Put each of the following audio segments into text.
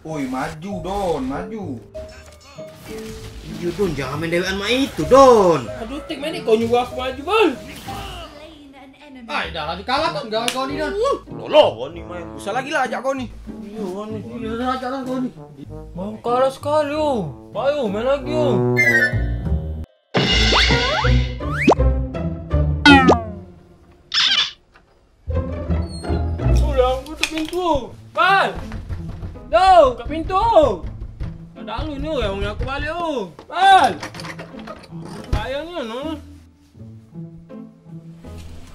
Woi, maju Don, maju. Iya Don, jangan main dewean sama itu Don. Aduh, tik main kau nyuruh aku maju Bang. Dah lagi kalah kan gak kau ni Don. Loh, kau nih main. Usah lagi lah ajak kau nih. Iya ni. Iya dah ajak lah kau ni. Mau kalah sekali oh. Ayo main lagi oh. Udah, tutup pintu. Bal. Duh, kat pintu. Ada lu ni orang aku balik oh. Bal. Sayangnya no.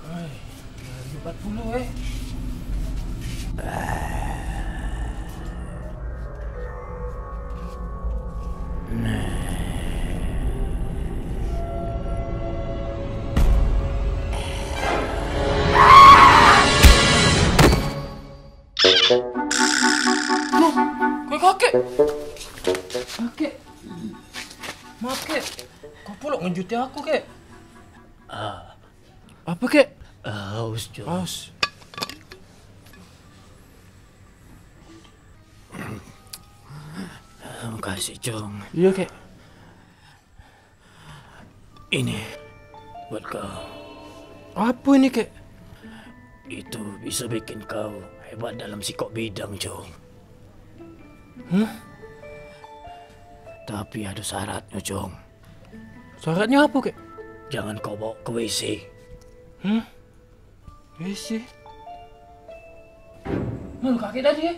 Hai, 40 Kakek. Maaf kek. Kau pula ngejuti aku kek. Apa kek? Aus Jong. Aus. Makasih Jong. Iya kek. Ini buat kau. Apa ini kek? Itu bisa bikin kau hebat dalam sikok bidang Jong. Tapi ada syaratnya Jong. Syaratnya apa kek? Jangan kau bawa ke WC. WC. Mana kakek tadi kek?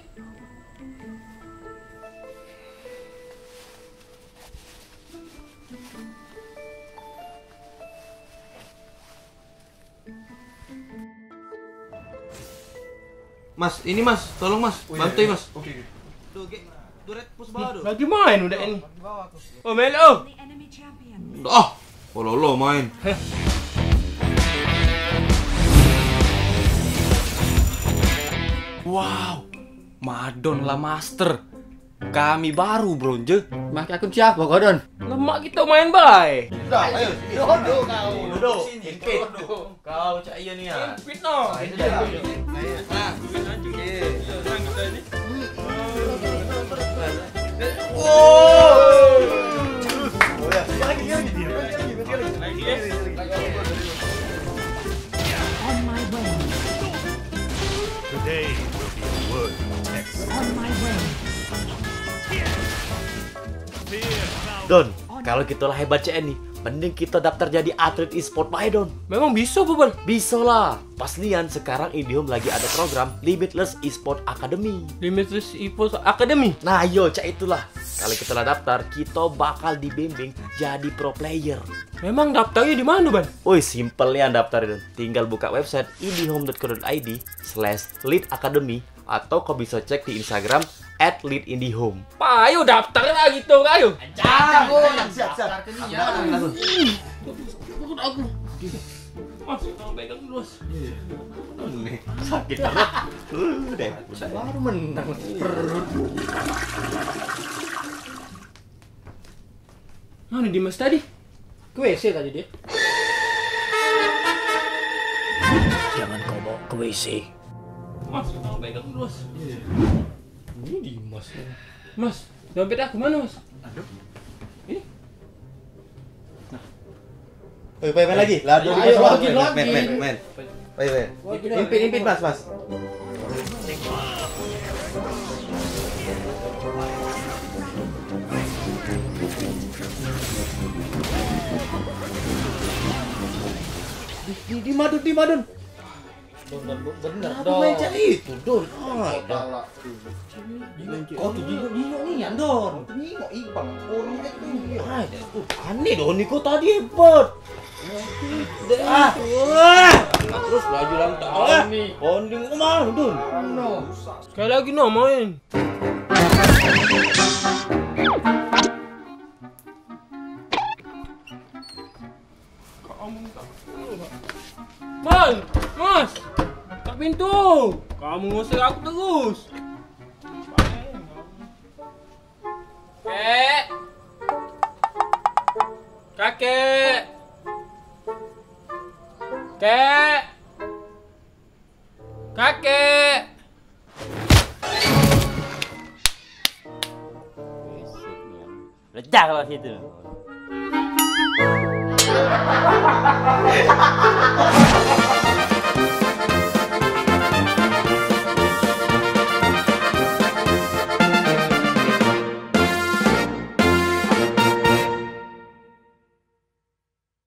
Mas, ini Mas, tolong Mas, bantuin Mas. Oke. Tuh, Duret pus bawah tuh. Lagi main udah ini. Oh Melo. Ah, lo main. Wow, Madon lah master. Kami baru bronze. Mak akun siapa kau Don? Lemak kita main bay. Udah, ayo. Duduk kau. Duduk. Impit. Kau cak iya nih ya. Fit no. Itu dah. Nah, On my way. Today will be a word test. On my way. Don, kalau kita lah hebat CN nih, mending kita daftar jadi atlet e-sport bae Don. Memang bisa Bubal. Bisa lah. Paslian sekarang IndiHome lagi ada program Limitless Esport Academy. Limitless Esports Academy. Nah yo, cak itulah. Kalau kita lah daftar, kita bakal dibimbing jadi pro player. Memang daftarnya di mana Ban? Woi, simple ya daftar Don. Tinggal buka website indihome.co.id/lead academy atau kau bisa cek di Instagram @leadindihome. Pak, ayo daftar lah gitu, ayo. Siap. Mas, tolong pegang dulu, Mas. Sakit banget. Deh. Baru menang perut. Mana Dimas tadi? Ke WC tadi dia. Jangan kau bawa ke WC. Mas, tolong pegang dulu, Mas. Ini Dimas. Mas, dompet aku mana, Mas? Aduh. main lagi. Lah, Ayo, lagi. main. Impit Mas. Di Madun. Bener Apa Don. main cak itu, Don? Galak. Kau tuh jingo nih, Don. Jingo ibang. Orang itu. Aneh Don, kau tadi hebat. Terus laju lang tahu nih. Bonding kemana, Don? Sekali lagi no main. Mas, buka pintu. Kamu ngusir aku terus. Kakek. Kakek. Lecah kalau situ.